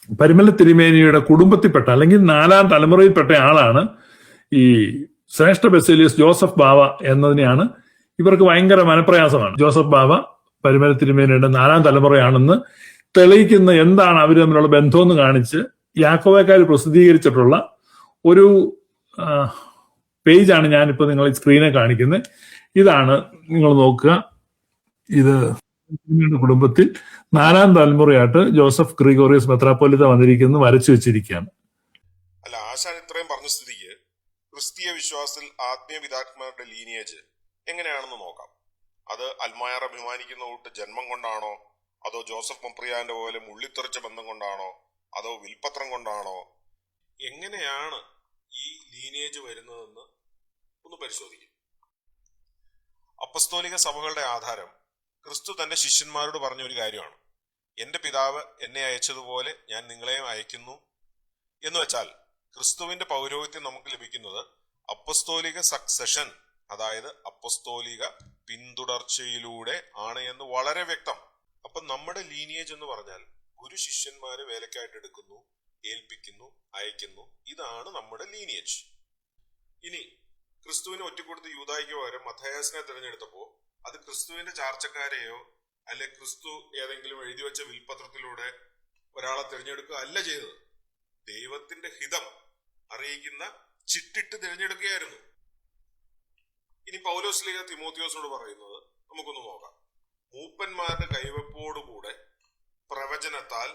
പരിമല തിരുമേനിയുടെ കുടുംബത്തിൽപ്പെട്ട അല്ലെങ്കിൽ 4ാം തലമുറയിൽപ്പെട്ട ആളാണ് ഈ ശ്രേഷ്ഠ ബസേലിയസ് ജോസഫ് ബാവ എന്നതിനെയാണ് ഇവർക്ക് ഭയങ്കര മനപ്രയാസമാണ്. ജോസഫ് ബാവ പരിമല തിരുമേനിയുടെ 4ാം തലമുറയാണെന്ന് തെളിയിക്കുന്ന എന്താണ് അവർ തമ്മിലുള്ള ബന്ധമെന്ന് കാണിച്ച് യാക്കോബക്കാർ പ്രസിദ്ധീകരിച്ചിട്ടുള്ള ഒരു പേജാണ് ഞാനിപ്പോൾ നിങ്ങൾ സ്ക്രീനെ കാണിക്കുന്നത്. ഇതാണ്, നിങ്ങൾ നോക്കുക. ഇത് കുടുംബത്തിൽ 4ാം തലമുറയായിട്ട് ജോസഫ് ഗ്രിഗോറിയസ് മെത്രാപ്പോലിത്ത വന്നിരിക്കുന്നു, വരച്ചു വെച്ചിരിക്കുകയാണ്. അല്ല, ആശാൻ ഇത്രയും പറഞ്ഞ സ്ഥിതിക്ക് ക്രിസ്തീയ വിശ്വാസത്തിൽ ആത്മീയ പിതാക്കന്മാരുടെ ലീനിയേജ് എങ്ങനെയാണെന്ന് നോക്കാം. അത് അൽമായർ അഭിമാനിക്കുന്ന കൂട്ട് ജന്മം കൊണ്ടാണോ, അതോ ജോസഫ് മൊപ്രിയാന്റെ പോലെ മുള്ളിത്തെറിച്ച ബന്ധം കൊണ്ടാണോ, അതോ വിൽപത്രം കൊണ്ടാണോ, എങ്ങനെയാണ് ഈ ലീനിയേജ് വരുന്നതെന്ന് ഒന്ന് പരിശോധിക്കും. അപ്പസ്തോലിക സഭകളുടെ ആധാരം ക്രിസ്തു തന്റെ ശിഷ്യന്മാരോട് പറഞ്ഞ ഒരു കാര്യമാണ്. എന്റെ പിതാവ് എന്നെ അയച്ചതുപോലെ ഞാൻ നിങ്ങളെയും അയക്കുന്നു എന്ന് വെച്ചാൽ ക്രിസ്തുവിന്റെ പൗരോഹിത്യം നമുക്ക് ലഭിക്കുന്നത് അപ്പസ്തോലിക സക്സഷൻ, അതായത് അപ്പസ്തോലിക പിന്തുടർച്ചയിലൂടെ ആണ് എന്ന് വളരെ വ്യക്തം. അപ്പൊ നമ്മുടെ ലീനിയേജ് എന്ന് പറഞ്ഞാൽ ഗുരു ശിഷ്യന്മാരെ വേലക്കായിട്ട് എടുക്കുന്നു, ഏൽപ്പിക്കുന്നു, അയക്കുന്നു. ഇതാണ് നമ്മുടെ ലീനിയേജ്. ഇനി ക്രിസ്തുവിനെ ഒറ്റക്കൊടുത്ത് യൂദായിക്ക് പകരം മത്തയാസിനെ തിരഞ്ഞെടുത്തപ്പോ അത് ക്രിസ്തുവിന്റെ ചാർച്ചക്കാരെയോ അല്ലെ ക്രിസ്തു ഏതെങ്കിലും എഴുതി വെച്ച വിൽപത്രത്തിലൂടെ ഒരാളെ തിരഞ്ഞെടുക്കുക അല്ല ചെയ്തത്. ദൈവത്തിന്റെ ഹിതം അറിയിക്കുന്ന ചിട്ടിട്ട് തിരഞ്ഞെടുക്കുകയായിരുന്നു. ഇനി പൗലോസ് ലീഗ തിമോത്തിയോസിനോട് പറയുന്നത് നമുക്കൊന്ന് നോക്കാം. മൂപ്പന്മാരുടെ കൈവപ്പോടുകൂടെ പ്രവചനത്താൽ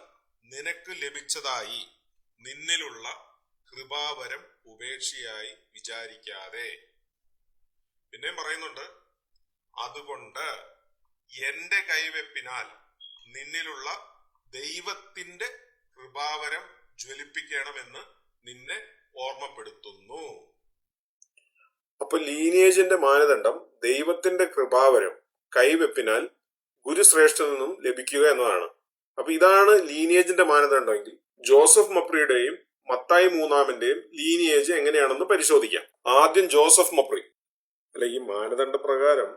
നിനക്ക് ലഭിച്ചതായി നിന്നിലുള്ള കൃപാവരം ഉപേക്ഷയായി വിചാരിക്കാതെ. പിന്നെയും പറയുന്നുണ്ട്, അതുകൊണ്ട് എന്റെ കൈവെപ്പിനാൽ നിന്നിലുള്ള ദൈവത്തിന്റെ കൃപാവരം ജ്വലിപ്പിക്കണമെന്ന് നിന്നെ ഓർമ്മപ്പെടുത്തുന്നു. അപ്പൊ ലീനിയേജിന്റെ മാനദണ്ഡം ദൈവത്തിന്റെ കൃപാവരം കൈവെപ്പിനാൽ ഗുരുശ്രേഷ്ഠ നിന്നും ലഭിക്കുക എന്നതാണ്. അപ്പൊ ഇതാണ് ലീനിയേജിന്റെ മാനദണ്ഡമെങ്കിൽ ജോസഫ് മപ്രിയുടെയും മത്തായി മൂന്നാമന്റെയും ലീനിയേജ് എങ്ങനെയാണെന്ന് പരിശോധിക്കാം. ആദ്യം ജോസഫ് മപ്രി. അല്ല, ഈ മാനദണ്ഡ പ്രകാരം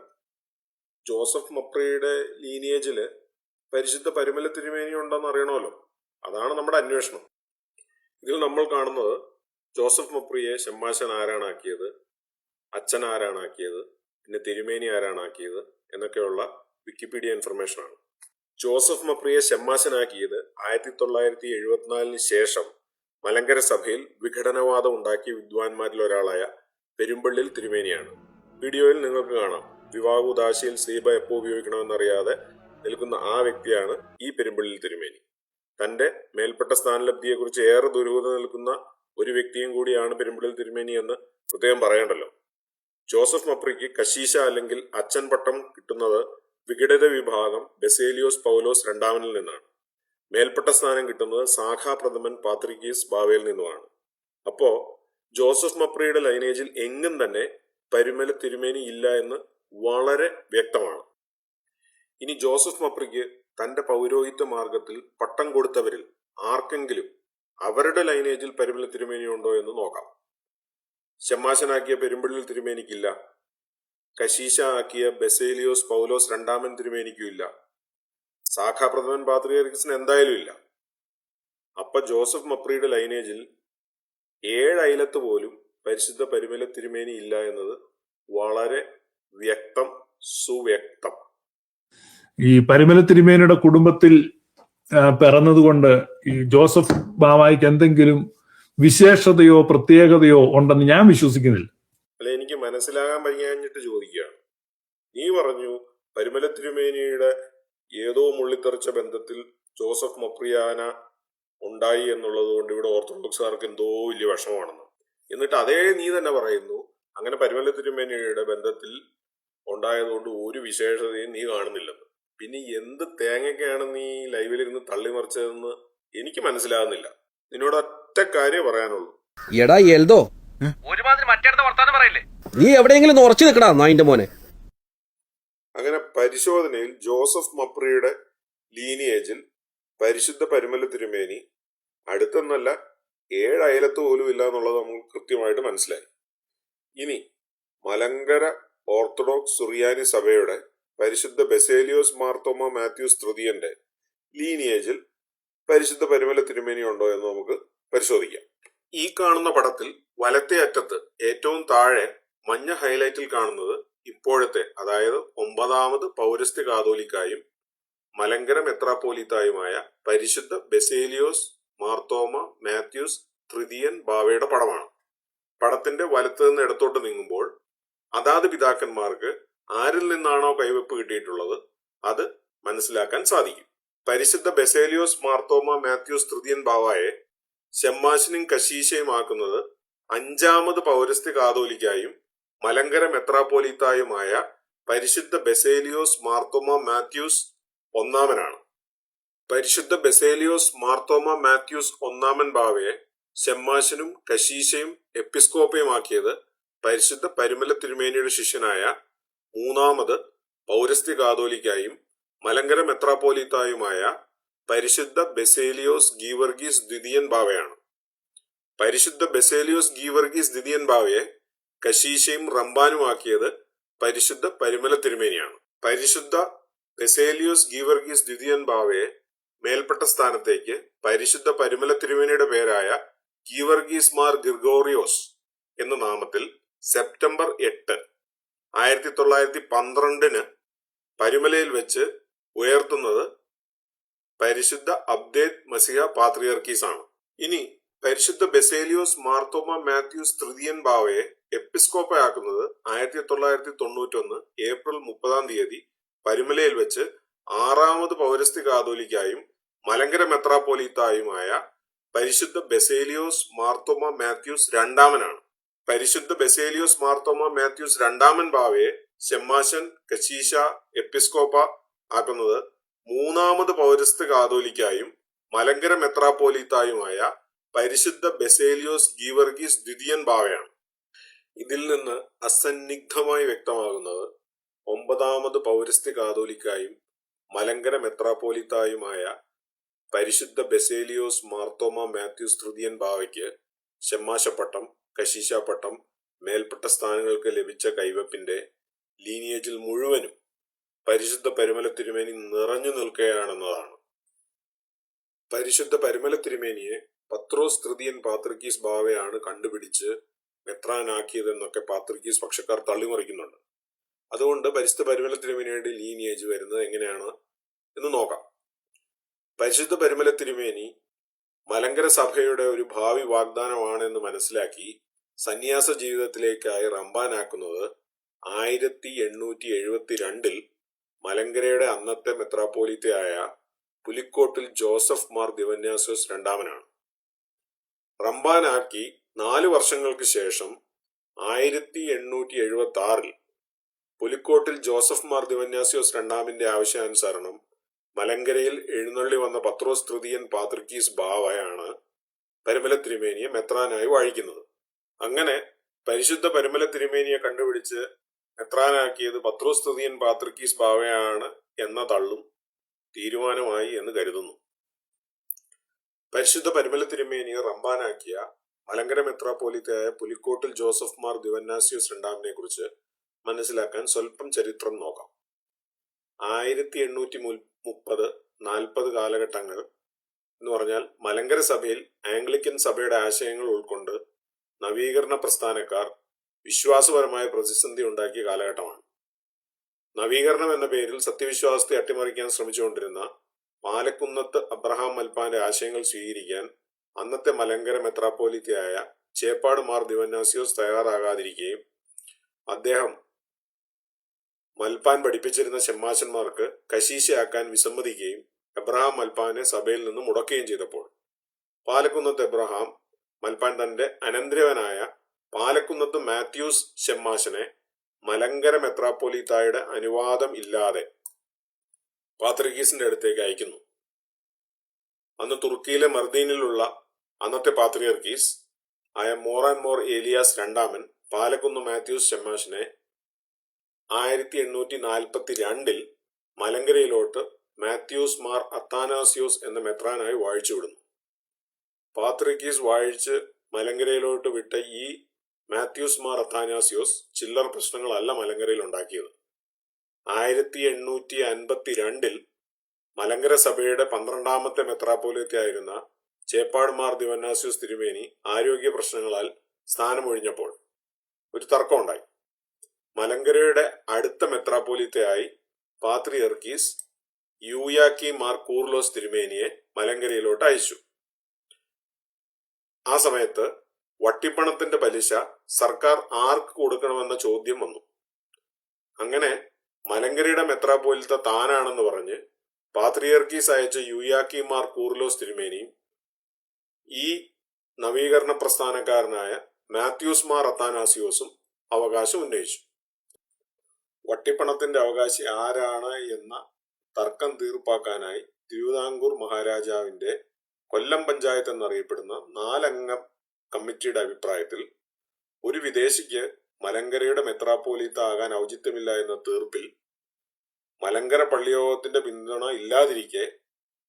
ജോസഫ് മപ്രിയുടെ ലീനിയേജില് പരിശുദ്ധ പരിമല തിരുമേനി ഉണ്ടെന്ന് അറിയണമല്ലോ. അതാണ് നമ്മുടെ അന്വേഷണം. ഇതിൽ നമ്മൾ കാണുന്നത് ജോസഫ് മപ്രിയെ ഷമ്മാശൻ ആരാണാക്കിയത്, അച്ഛൻ ആരാണാക്കിയത്, പിന്നെ തിരുമേനി ആരാണാക്കിയത് എന്നൊക്കെയുള്ള വിക്കിപീഡിയ ഇൻഫർമേഷൻ ആണ്. ജോസഫ് മപ്രിയെ ഷമ്മാശനാക്കിയത് 1974 ശേഷം മലങ്കര സഭയിൽ വിഘടനവാദം ഉണ്ടാക്കിയ വിദ്വാൻമാരിൽ ഒരാളായ പെരുമ്പള്ളിൽ തിരുമേനിയാണ്. വീഡിയോയിൽ നിങ്ങൾക്ക് കാണാം, വിവാഹോദാശയിൽ സീബ എപ്പോൾ ഉപയോഗിക്കണമെന്നറിയാതെ നിൽക്കുന്ന ആ വ്യക്തിയാണ് ഈ പെരുമ്പള്ളിൽ തിരുമേനി. തന്റെ മേൽപ്പെട്ട സ്ഥാനലബ്ധിയെക്കുറിച്ച് ഏറെ ദുരൂഹത നിൽക്കുന്ന ഒരു വ്യക്തിയും കൂടിയാണ് പെരുമ്പള്ളിൽ തിരുമേനി എന്ന് പ്രത്യേകം പറയേണ്ടല്ലോ. ജോസഫ് മപ്രിക്ക് കശീശ അല്ലെങ്കിൽ അച്ഛൻ പട്ടം കിട്ടുന്നത് വിഘടിത വിഭാഗം ബസേലിയോസ് പൗലോസ് രണ്ടാമനിൽ നിന്നാണ്. മേൽപ്പെട്ട സ്ഥാനം കിട്ടുന്നത് സാഖാപ്രഥമൻ പാത്രിക്കീസ് ബാവയിൽ നിന്നുമാണ്. അപ്പോ ജോസഫ് മപ്രിയുടെ ലൈനേജിൽ എങ്ങും തന്നെ പരിമല തിരുമേനി ഇല്ല എന്ന് വളരെ വ്യക്തമാണ്. ഇനി ജോസഫ് മപ്രിക്ക് തന്റെ പൗരോഹിത്യ മാർഗത്തിൽ പട്ടം കൊടുത്തവരിൽ ആർക്കെങ്കിലും അവരുടെ ലൈനേജിൽ പരിമല തിരുമേനി ഉണ്ടോ എന്ന് നോക്കാം. ഷമ്മാശനാക്കിയ പെരുമ്പള്ളിൽ തിരുമേനിക്കില്ല. കശീശ ആക്കിയ ബസേലിയോസ് പൗലോസ് രണ്ടാമൻ തിരുമേനിക്കും ഇല്ല. സാഖാപ്രഥമൻ പാത്രിയർക്കിസിന് എന്തായാലും ഇല്ല. അപ്പൊ ജോസഫ് മപ്രിയുടെ ലൈനേജിൽ 7 അയലത്ത് പോലും പരിശുദ്ധ പരിമല തിരുമേനി ഇല്ല എന്നത് വളരെ വ്യക്തം, സുവ്യക്തം. ഈ പരിമല തിരുമേനിയുടെ കുടുംബത്തിൽ പിറന്നതുകൊണ്ട് ഈ ജോസഫ് ബാവായിക്ക് എന്തെങ്കിലും വിശേഷതയോ പ്രത്യേകതയോ ഉണ്ടെന്ന് ഞാൻ വിശ്വസിക്കുന്നില്ല. അല്ല, എനിക്ക് മനസ്സിലാകാൻ കഴിഞ്ഞിട്ട് ചോദിക്കുകയാണ്. നീ പറഞ്ഞു പരിമല തിരുമേനിയുടെ ഏതോ മുള്ളിത്തെറിച്ച ബന്ധത്തിൽ ജോസഫ് മപ്രിയാന ഉണ്ടായി എന്നുള്ളത് കൊണ്ട് ഇവിടെ ഓർത്തഡോക്സുകാർക്ക് എന്തോ വലിയ വിഷമമാണെന്ന്. എന്നിട്ട് അതേ നീ തന്നെ പറയുന്നു അങ്ങനെ പരിമല തിരുമേനിയുടെ ബന്ധത്തിൽ ഉണ്ടായതുകൊണ്ട് ഒരു വിശേഷതയും നീ കാണുന്നില്ലെന്ന്. പിന്നെ എന്ത് തേങ്ങയൊക്കെയാണ് നീ ലൈവിലിരുന്ന് തള്ളിമറിച്ചതെന്ന് എനിക്ക് മനസ്സിലാകുന്നില്ല. നിന്നോട് ഒറ്റ കാര്യം പറയാനുള്ളൂ. എടാ എൽദോ, ഒരുമാതിരി മറ്റേടത്തെ വർത്താനം പറയില്ലേ, നീ എവിടെയെങ്കിലും ഉറച്ചു നിൽക്കടാ നായിന്റെ മോനെ. അങ്ങനെ പരിശോധനയിൽ ജോസഫ് മപ്രിയുടെ ലീനിയേജിൽ പരിശുദ്ധ പരിമല തിരുമേനി അടുത്തൊന്നല്ല 7 അയലത്ത് പോലും ഇല്ല എന്നുള്ളത് നമുക്ക് കൃത്യമായിട്ട് മനസ്സിലായി. ഇനി മലങ്കര ഓർത്തഡോക്സ് സുറിയാനി സഭയുടെ പരിശുദ്ധ ബസേലിയോസ് മാർത്തോമ മാത്യൂസ് തൃതീയന്റെ ലീനിയേജിൽ പരിശുദ്ധ പരിമല തിരുമേനി ഉണ്ടോ എന്ന് നമുക്ക് പരിശോധിക്കാം. ഈ കാണുന്ന പടത്തിൽ വലത്തെ അറ്റത്ത് ഏറ്റവും താഴെ മഞ്ഞ ഹൈലൈറ്റിൽ കാണുന്നത് ഇപ്പോഴത്തെ, അതായത് 9ാമത് പൗരസ്ത്യ കാതോലിക്കായും മലങ്കര മെത്രാപ്പോലീത്തായുമായ പരിശുദ്ധ ബെസേലിയോസ് മാർത്തോമ മാത്യൂസ് തൃതീയൻ ബാവയുടെ പടമാണ്. പടത്തിന്റെ വലത്ത് നിന്ന് ഇടത്തോട്ട് നീങ്ങുമ്പോൾ അതാത് പിതാക്കന്മാർക്ക് ആരിൽ നിന്നാണോ കൈവെപ്പ് കിട്ടിയിട്ടുള്ളത് അത് മനസ്സിലാക്കാൻ സാധിക്കും. പരിശുദ്ധ ബെസേലിയോസ് മാർത്തോമ മാത്യൂസ് തൃതീയൻ ബാവയെ ഷമ്മാശനും കശീശയും ആക്കുന്നത് 5ാമത് പൗരസ്ത്യ കാതോലിക്കായും മലങ്കര മെത്രാപ്പോലീത്തായുമായ പരിശുദ്ധ ബെസേലിയോസ് മാർത്തോമ മാത്യൂസ് ഒന്നാമനാണ്. പരിശുദ്ധ ബെസേലിയോസ് മാർത്തോമ മാത്യൂസ് ഒന്നാമൻ ബാവയെ ഷമ്മാശനും കശീശയും എപ്പിസ്കോപ്പയുമാക്കിയത് പരിശുദ്ധ പരിമല തിരുമേനിയുടെ ശിഷ്യനായ 3ാമത് പൗരസ്ത്യ കാതോലിക്കായും മലങ്കര മെത്രാപ്പോലീത്തായുമായ പരിശുദ്ധ ബെസേലിയോസ് ഗീവർഗീസ് ദ്വിതീയൻ ബാവയാണ്. പരിശുദ്ധ ബെസേലിയോസ് ഗീവർഗീസ് ദ്വിതീയൻ ബാവയെ കശീശയും റംബാനുമാക്കിയത് പരിശുദ്ധ പരിമല തിരുമേനിയാണ്. പരിശുദ്ധ ബെസേലിയോസ് ഗീവർഗീസ് ദ്വിതീയൻ ബാവയെ മേൽപ്പെട്ട സ്ഥാനത്തേക്ക് പരിശുദ്ധ പരിമല തിരുമേനിയുടെ പേരായ ഗീവർഗീസ് മാർ ഗ്രിഗോറിയോസ് എന്ന നാമത്തിൽ സെപ്റ്റംബർ 8, 1912 പരിമലയിൽ വെച്ച് ഉയർത്തുന്നത് പരിശുദ്ധ അബ്ദേദ് മസിഹ പാത്രിയർക്കീസ് ആണ്. ഇനി പരിശുദ്ധ ബെസേലിയോസ് മാർത്തോമ മാത്യൂസ് തൃതീയൻ ബാവയെ എപ്പിസ്കോപ്പയാക്കുന്നത് 1991 ഏപ്രിൽ 30 പരിമലയിൽ വെച്ച് 6ാമത് പൗരസ്ത്യ കാതോലിക്കായും മലങ്കര മെത്രാപ്പോലീത്തായുമായ പരിശുദ്ധ ബെസേലിയോസ് മാർത്തോമ മാത്യൂസ് രണ്ടാമനാണ്. പരിശുദ്ധ ബെസേലിയോസ് മാർത്തോമ മാത്യൂസ് രണ്ടാമൻ ബാവയെ ഷമ്മാശൻ കശീശ എപ്പിസ്കോപ്പ ആക്കുന്നത് 3ാമത് പൗരസ്ത്യ കാതോലിക്കായും മലങ്കര മെത്രാപ്പോലീത്തായുമായ പരിശുദ്ധ ബെസേലിയോസ് ഗീവർഗീസ് ദ്വിതീയൻ ബാവയാണ്. ഇതിൽ നിന്ന് അസന്നിഗ്ധമായി വ്യക്തമാകുന്നത് 9ാമത് പൗരസ്ത്യ കാതോലിക്കായും മലങ്കര മെത്രാപ്പോലീത്തായുമായ പരിശുദ്ധ ബെസേലിയോസ് മാർത്തോമ മാത്യൂസ് തൃതീയൻ ബാവയ്ക്ക് ഷമ്മാശപ്പട്ടം, കശീശാപ്പട്ടം, മേൽപ്പെട്ട സ്ഥാനങ്ങൾക്ക് ലഭിച്ച കൈവപ്പിന്റെ ലീനിയേജിൽ മുഴുവനും പരിശുദ്ധ പരിമല തിരുമേനി നിറഞ്ഞു നിൽക്കുകയാണെന്നതാണ്. പരിശുദ്ധ പരിമല തിരുമേനിയെ പത്രോസ് തൃതീയൻ പാത്രിക്കീസ് ബാവയാണ് കണ്ടുപിടിച്ച് മെത്രാനാക്കിയതെന്നൊക്കെ പാത്രിക്കീസ് പക്ഷക്കാർ തള്ളിമറിക്കുന്നുണ്ട്. അതുകൊണ്ട് പരിശുദ്ധ പരിമല തിരുമേനിയുടെ ലീനിയേജ് വരുന്നത് എങ്ങനെയാണ് എന്ന് നോക്കാം. പരിശുദ്ധ പരിമല തിരുമേനി മലങ്കര സഭയുടെ ഒരു ഭാവി വാഗ്ദാനമാണെന്ന് മനസ്സിലാക്കി സന്യാസ ജീവിതത്തിലേക്കായി റംബാനാക്കുന്നത് 1872 മലങ്കരയുടെ അന്നത്തെ മെത്രാപ്പോലീത്തയായ പുലിക്കോട്ടിൽ ജോസഫ് മാർ ദിവന്യാസ്യോസ് രണ്ടാമനാണ്. റംബാനാക്കി 4 വർഷങ്ങൾക്ക് ശേഷം 1876 പുലിക്കോട്ടിൽ ജോസഫ് മാർ ദിവന്യാസ്യോസ് രണ്ടാമിന്റെ ആവശ്യാനുസരണം മലങ്കരയിൽ എഴുന്നള്ളി വന്ന പത്രോസ് തൃതീയൻ പാത്രിക്കീസ് ബാവയാണ് പരിമല തിരുമേനിയെ മെത്രാനായി വാഴിക്കുന്നത്. അങ്ങനെ പരിശുദ്ധ പരിമല തിരുമേനിയെ കണ്ടുപിടിച്ച് മെത്രാനാക്കിയത് പത്രോസ് തൃതീയൻ പാത്രിക്കീസ് ബാവയാണ് എന്ന തള്ളും തീരുമാനമായി എന്ന് കരുതുന്നു. പരിശുദ്ധ പരിമല തിരുമേനിയെ റംബാനാക്കിയ മലങ്കര മെത്രാപ്പോലീത്തയായ പുലിക്കോട്ടിൽ ജോസഫ് മാർ ദിവന്നാസ്യോസ് രണ്ടാമനെ കുറിച്ച് മനസ്സിലാക്കാൻ സ്വല്പം ചരിത്രം നോക്കാം. 1830-40 കാലഘട്ടങ്ങൾ എന്ന് പറഞ്ഞാൽ മലങ്കര സഭയിൽ ആംഗ്ലിക്കൻ സഭയുടെ ആശയങ്ങൾ ഉൾക്കൊണ്ട് നവീകരണ പ്രസ്ഥാനക്കാർ വിശ്വാസപരമായ പ്രതിസന്ധി ഉണ്ടാക്കിയ കാലഘട്ടമാണ്. നവീകരണം എന്ന പേരിൽ സത്യവിശ്വാസത്തെ അട്ടിമറിക്കാൻ ശ്രമിച്ചുകൊണ്ടിരുന്ന പാലക്കുന്നത്ത് അബ്രഹാം മൽപ്പാന്റെ ആശയങ്ങൾ സ്വീകരിക്കാൻ അന്നത്തെ മലങ്കര മെത്രാപ്പോലീത്തയായ ചേപ്പാട് മാർ ദിവന്നാസ്യോസ് തയ്യാറാകാതിരിക്കുകയും അദ്ദേഹം മൽപ്പാൻ പഠിപ്പിച്ചിരുന്ന ഷമ്മാശന്മാർക്ക് കശീശയാക്കാൻ വിസമ്മതിക്കുകയും എബ്രഹാം മൽപ്പാനെ സഭയിൽ നിന്ന് മുടക്കുകയും ചെയ്തപ്പോൾ പാലക്കുന്നത്ത് എബ്രഹാം മൽപ്പാൻ തന്റെ അനന്തരവനായ പാലക്കുന്നത്ത് മാത്യൂസ് ഷമ്മാശനെ മലങ്കര മെത്രാപ്പോലീത്തായുടെ അനുവാദം ഇല്ലാതെ പാത്രിക്കീസിന്റെ അടുത്തേക്ക് അയക്കുന്നു. അന്ന് തുർക്കിയിലെ മർദീനിലുള്ള അന്നത്തെ പാത്രിയർക്കീസ് ആയ മോർ ഏലിയാസ് രണ്ടാമൻ പാലക്കുന്ന് മാത്യൂസ് ഷമ്മാശനെ 1842 മലങ്കരയിലോട്ട് മാത്യൂസ് മാർ അത്താനാസ്യോസ് എന്ന മെത്രാനായി വാഴിച്ചുവിടുന്നു. പാത്രിക്കീസ് വാഴിച്ച് മലങ്കരയിലോട്ട് വിട്ട ഈ മാത്യൂസ് മാർ അത്താനാസ്യോസ് ചില്ലറ പ്രശ്നങ്ങളല്ല മലങ്കരയിൽ ഉണ്ടാക്കിയത്. 1852 മലങ്കര സഭയുടെ 12ാമത്തെ മെത്രാപ്പോലീത്തയായിരുന്ന ചേപ്പാട് മാർ ദിവന്നാസ്യോസ് തിരുമേനി ആരോഗ്യ പ്രശ്നങ്ങളാൽ സ്ഥാനമൊഴിഞ്ഞപ്പോൾ ഒരു തർക്കമുണ്ടായി. മലങ്കരയുടെ അടുത്ത മെത്രാപ്പോലീത്തയായി പാത്രിയർക്കീസ് യൂയാക്കീം മാർ കൂർലോസ് തിരുമേനിയെ മലങ്കരയിലോട്ട് അയച്ചു. ആ സമയത്ത് വട്ടിപ്പണത്തിന്റെ പലിശ സർക്കാർ ആർക്ക് കൊടുക്കണമെന്ന ചോദ്യം വന്നു. അങ്ങനെ മലങ്കരയുടെ മെത്രാപ്പോലീത്ത താനാണെന്ന് പറഞ്ഞ് പാത്രിയർക്കീസ് അയച്ച യൂയാക്കീം മാർ കൂർലോസ് തിരുമേനിയും ഈ നവീകരണ പ്രസ്ഥാനക്കാരനായ മാത്യൂസ് മാർ അത്താനാസിയോസും അവകാശം ഉന്നയിച്ചു. വട്ടിപ്പണത്തിന്റെ അവകാശി ആരാണ് എന്ന തർക്കം തീർപ്പാക്കാനായി തിരുവിതാംകൂർ മഹാരാജാവിന്റെ കൊല്ലം പഞ്ചായത്ത് എന്നറിയപ്പെടുന്ന 4 അംഗ കമ്മിറ്റിയുടെ അഭിപ്രായത്തിൽ ഒരു വിദേശിക്ക് മലങ്കരയുടെ മെത്രാപ്പോലീത്ത ആകാൻ ഔചിത്യമില്ല എന്ന തീർപ്പിൽ മലങ്കര പള്ളിയോഗത്തിന്റെ പിന്തുണ ഇല്ലാതിരിക്കെ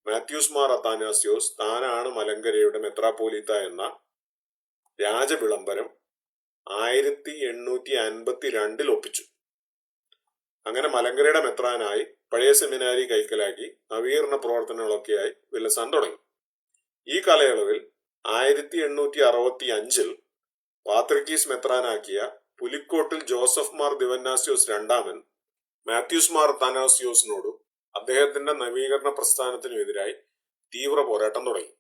മാത്യൂസ് മാർ അത്താനാസിയോസ് താനാണ് മലങ്കരയുടെ മെത്രാപ്പോലീത്ത എന്ന രാജവിളംബരം 1852 ഒപ്പിച്ചു. അങ്ങനെ മലങ്കരയുടെ മെത്രാനായി പഴയ സെമിനാരി കൈക്കലാക്കി നവീകരണ പ്രവർത്തനങ്ങളൊക്കെയായി വിലസാൻ തുടങ്ങി. ഈ കാലയളവിൽ 1865 പാത്രിക്കീസ് മെത്രാനാക്കിയ പുലിക്കോട്ടിൽ ജോസഫ് മാർ ദിവന്നാസ്യോസ് രണ്ടാമൻ മാത്യൂസ് മാർ അത്താനാസിയോസിനോടും അദ്ദേഹത്തിന്റെ നവീകരണ പ്രസ്ഥാനത്തിനുമെതിരായി തീവ്ര പോരാട്ടം തുടങ്ങി.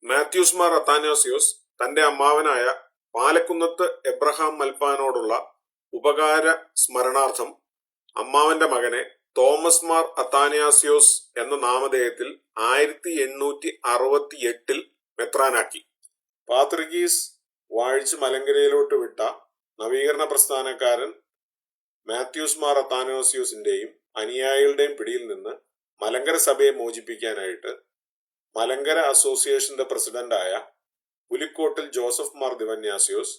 മാത്യൂസ് മാർ അത്താനാസിയോസ് തന്റെ അമ്മാവനായ പാലക്കുന്നത്ത് എബ്രഹാം മൽപ്പാനോടുള്ള ഉപകാര സ്മരണാർത്ഥം അമ്മാവന്റെ മകനെ തോമസ് മാർ അത്താനാസിയോസ് എന്ന നാമധേയത്തിൽ 1868 മെത്രാനാക്കി. പാത്രിക്കീസ് വാഴിച്ച് മലങ്കരയിലോട്ട് വിട്ട നവീകരണ പ്രസ്ഥാനക്കാരൻ മാത്യൂസ് മാർ അത്താനാസിയോസിന്റെയും അനുയായികളുടെയും പിടിയിൽ നിന്ന് മലങ്കര സഭയെ മോചിപ്പിക്കാനായിട്ട് മലങ്കര അസോസിയേഷന്റെ പ്രസിഡന്റായ പുലിക്കോട്ടിൽ ജോസഫ് മാർ ദിവന്നാസ്യോസ്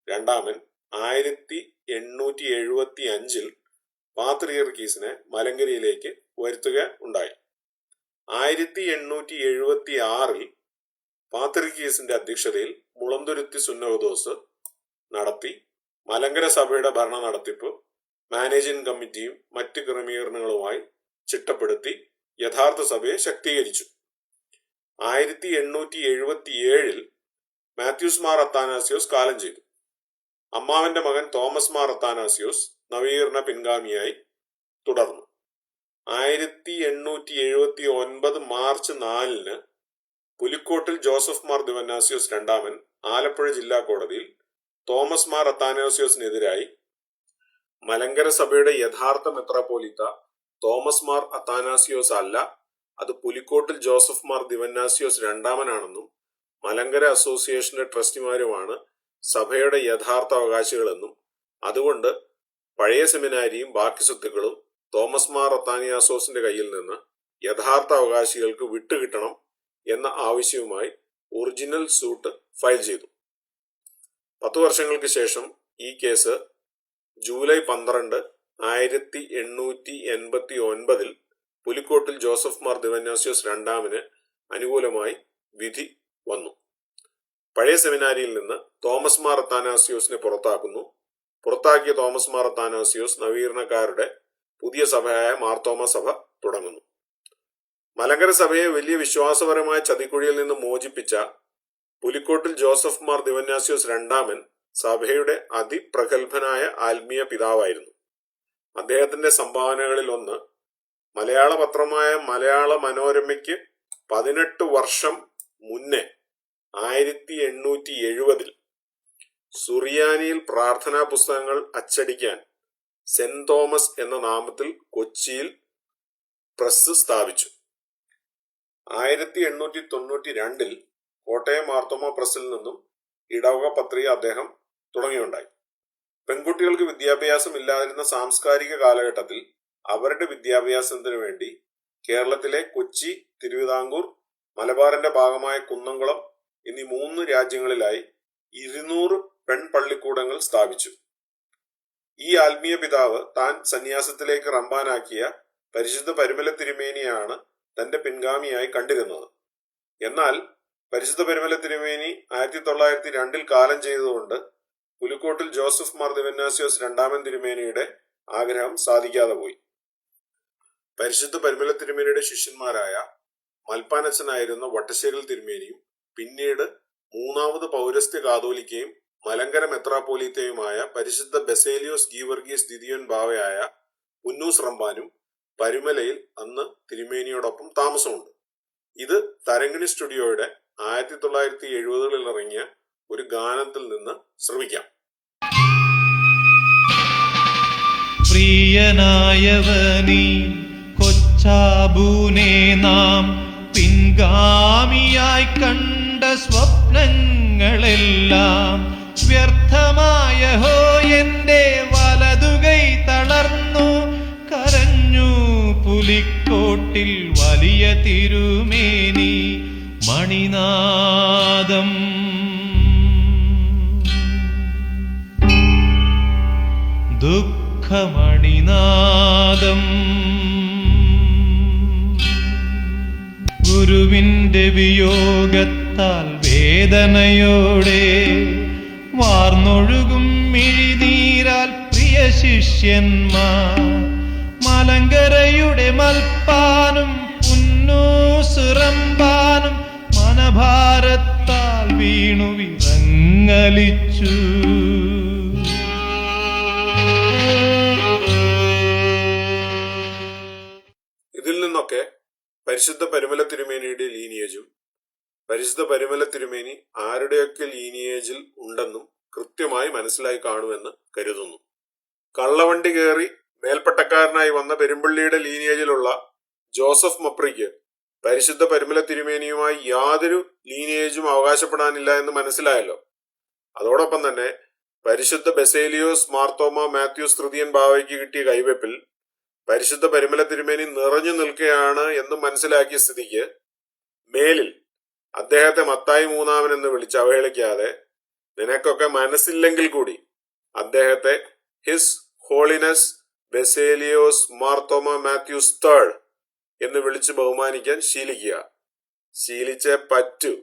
രണ്ടാമൻ 1875 പാത്രിയർക്കീസിനെ മലങ്കരയിലേക്ക് വരുത്തുക ഉണ്ടായി. 1876 പാത്രിയർക്കീസിന്റെ അധ്യക്ഷതയിൽ മുളന്തുരുത്തി സുന്നഹദോസ് നടത്തി മലങ്കര സഭയുടെ ഭരണ നടത്തിപ്പ് മാനേജിംഗ് കമ്മിറ്റിയും മറ്റ് ക്രമീകരണങ്ങളുമായി ചിട്ടപ്പെടുത്തി യഥാർത്ഥ സഭയെ ശക്തീകരിച്ചു. 1877 മാത്യൂസ് മാർ അത്താനാസിയോസ് കാലം ചെയ്തു. അമ്മാവന്റെ മകൻ തോമസ് മാർ അത്താനാസിയോസ് നവീകരണ പിൻഗാമിയായി തുടർന്നു. 1879 മാർച്ച് 4 പുലിക്കോട്ടിൽ ജോസഫ് മാർ ദിവന്നാസ്യോസ് രണ്ടാമൻ ആലപ്പുഴ ജില്ലാ കോടതിയിൽ തോമസ് മാർ അത്താനാസിയോസിനെതിരായി മലങ്കര സഭയുടെ യഥാർത്ഥ മെത്രാപ്പോലീത്ത തോമസ് മാർ അത്താനാസിയോസ് അല്ല, അത് പുലിക്കോട്ടിൽ ജോസഫ് മാർ ദിവന്നാസ്യോസ് രണ്ടാമനാണെന്നും മലങ്കര അസോസിയേഷന്റെ ട്രസ്റ്റിമാരുമാണ് സഭയുടെ യഥാർത്ഥ അവകാശികളെന്നും അതുകൊണ്ട് പഴയ സെമിനാരിയും ബാക്കി സ്വത്തുക്കളും തോമസ് മാർ അത്താനാസിയോസിന്റെ കയ്യിൽ നിന്ന് യഥാർത്ഥ അവകാശികൾക്ക് വിട്ടുകിട്ടണം എന്ന ആവശ്യവുമായി ഒറിജിനൽ സൂട്ട് ഫയൽ ചെയ്തു. 10 വർഷങ്ങൾക്ക് ശേഷം ഈ case July 12, 1889 Pulikkottil Joseph Mar Dionysius രണ്ടാമന് അനുകൂലമായി വിധി വന്നു. പഴയ സെമിനാരിയിൽ നിന്ന് തോമസ് മാർ അത്താനാസിയോസിനെ പുറത്താക്കുന്നു. പുറത്താക്കിയ തോമസ് മാർ അത്താനാസിയോസ് നവീകരണക്കാരുടെ പുതിയ സഭയായ മാർത്തോമ സഭ തുടങ്ങുന്നു. മലങ്കര സഭയെ വലിയ വിശ്വാസപരമായ ചതിക്കുഴിയിൽ നിന്ന് മോചിപ്പിച്ച പുലിക്കോട്ടിൽ ജോസഫ് മാർ ദിവന്നാസ്യോസ് രണ്ടാമൻ സഭയുടെ അതിപ്രഗത്ഭനായ ആത്മീയ പിതാവായിരുന്നു. അദ്ദേഹത്തിന്റെ സംഭാവനകളിൽ ഒന്ന് മലയാള പത്രമായ മലയാള മനോരമയ്ക്ക് 18 വർഷം മുന്നേ 1870 സുറിയാനിയിൽ പ്രാർത്ഥനാ പുസ്തകങ്ങൾ അച്ചടിക്കാൻ സെന്റ് തോമസ് എന്ന നാമത്തിൽ കൊച്ചിയിൽ പ്രസ് സ്ഥാപിച്ചു. 1892 കോട്ടയം മാർത്തോമ പ്രസിൽ നിന്നും ഇടവക പത്രിക അദ്ദേഹം തുടങ്ങിയുണ്ടായി. പെൺകുട്ടികൾക്ക് വിദ്യാഭ്യാസം ഇല്ലാതിരുന്ന സാംസ്കാരിക കാലഘട്ടത്തിൽ അവരുടെ വിദ്യാഭ്യാസത്തിന് വേണ്ടി കേരളത്തിലെ കൊച്ചി, തിരുവിതാംകൂർ, മലബാറിന്റെ ഭാഗമായ കുന്നംകുളം എന്നീ 3 രാജ്യങ്ങളിലായി 200 പെൺപള്ളിക്കൂടങ്ങൾ സ്ഥാപിച്ചു. ഈ ആത്മീയ പിതാവ് താൻ സന്യാസത്തിലേക്ക് റമ്പാനാക്കിയ പരിശുദ്ധ പരിമല തിരുമേനിയാണ് തന്റെ പിൻഗാമിയായി കണ്ടിരുന്നത്. എന്നാൽ പരിശുദ്ധ പരിമല തിരുമേനി 1902 കാലം ചെയ്തതുകൊണ്ട് പുലിക്കോട്ടിൽ ജോസഫ് മാർ ദിവന്നാസ്യോസ് രണ്ടാമൻ തിരുമേനിയുടെ ആഗ്രഹം സാധിക്കാതെ പോയി. പരിശുദ്ധ പരിമല തിരുമേനിയുടെ ശിഷ്യന്മാരായ മൽപ്പാനച്ചനായിരുന്ന വട്ടശ്ശേരിൽ തിരുമേനിയും പിന്നീട് മൂന്നാമത് പൗരസ്ത്യ കാതോലിക്കയും മലങ്കര മെത്രാപ്പോലീത്തയുമായ പരിശുദ്ധ ബസേലിയോസ് ഗീവർഗീസ് ദിദിയോൻ ബാവയായ ഉന്നൂസ് റമ്പാനും പരിമലയിൽ അന്ന് തിരുമേനിയോടൊപ്പം താമസമുണ്ട്. ഇത് തരങ്കിണി സ്റ്റുഡിയോയുടെ 1970-കളിൽ ഇറങ്ങിയ ഒരു ഗാനത്തിൽ നിന്ന് ശ്രമിക്കാം. പ്രിയനായവനീ കൊച്ചാബൂനെ നാം പിൻഗാമിയായി കണ്ട സ്വപ്നങ്ങളെല്ലാം വ്യർത്ഥമായ ഹോ, എന്റെ വലതുകൈ തളർന്നു കരഞ്ഞു പുലിക്കോട്ടിൽ വലിയ തിരുമേനി മണിനാദം. ദുഃഖമണിനാദം. ഗുരുവിന്റെ വിയോഗത്താൽ വേദനയോടെ വാർന്നൊഴുകും മിഴിനീരാൽ പ്രിയ ശിഷ്യന്മാർ മലങ്കരയുടെ മൽപ്പാനും പുന്നൂസുറമ്പാനും മനഭാരത്താൽ വീണു വിറങ്ങലിച്ചു. ഇതിൽ നിന്നൊക്കെ പരിശുദ്ധ പരിമല തിരുമേനിയുടെ ലീനിയേജും പരിശുദ്ധ പരിമല തിരുമേനി ആരുടെയൊക്കെ ലീനിയേജിൽ ഉണ്ടെന്നും കൃത്യമായി മനസ്സിലായി കാണുമെന്ന് കരുതുന്നു. കള്ളവണ്ടി കയറി മേൽപ്പട്ടക്കാരനായി വന്ന പെരുമ്പള്ളിയുടെ ലീനിയേജിലുള്ള ജോസഫ് മൊപ്രിക്ക് പരിശുദ്ധ പരിമല തിരുമേനിയുമായി യാതൊരു ലീനിയേജും അവകാശപ്പെടാനില്ല എന്ന് മനസ്സിലായല്ലോ. അതോടൊപ്പം തന്നെ പരിശുദ്ധ ബസേലിയോസ് മാർത്തോമ മാത്യൂസ് തൃതീയൻ ബാവയ്ക്ക് കിട്ടിയ കൈവെപ്പിൽ പരിശുദ്ധ പരിമല തിരുമേനി നിറഞ്ഞു നിൽക്കുകയാണ് എന്ന് മനസ്സിലാക്കിയ സ്ഥിതിക്ക് മേലിൽ അദ്ദേഹത്തെ മത്തായി മൂന്നാമൻ എന്ന് വിളിച്ച് അവഹേളിക്കാതെ നിനക്കൊക്കെ മനസ്സില്ലെങ്കിൽ കൂടി അദ്ദേഹത്തെ his holiness Baselios Marthoma Mathews third എന്ന് വിളിച്ച് ബഹുമാനിക്കാൻ ശീലിക്കുക. ശീലിച്ചേ പറ്റൂ.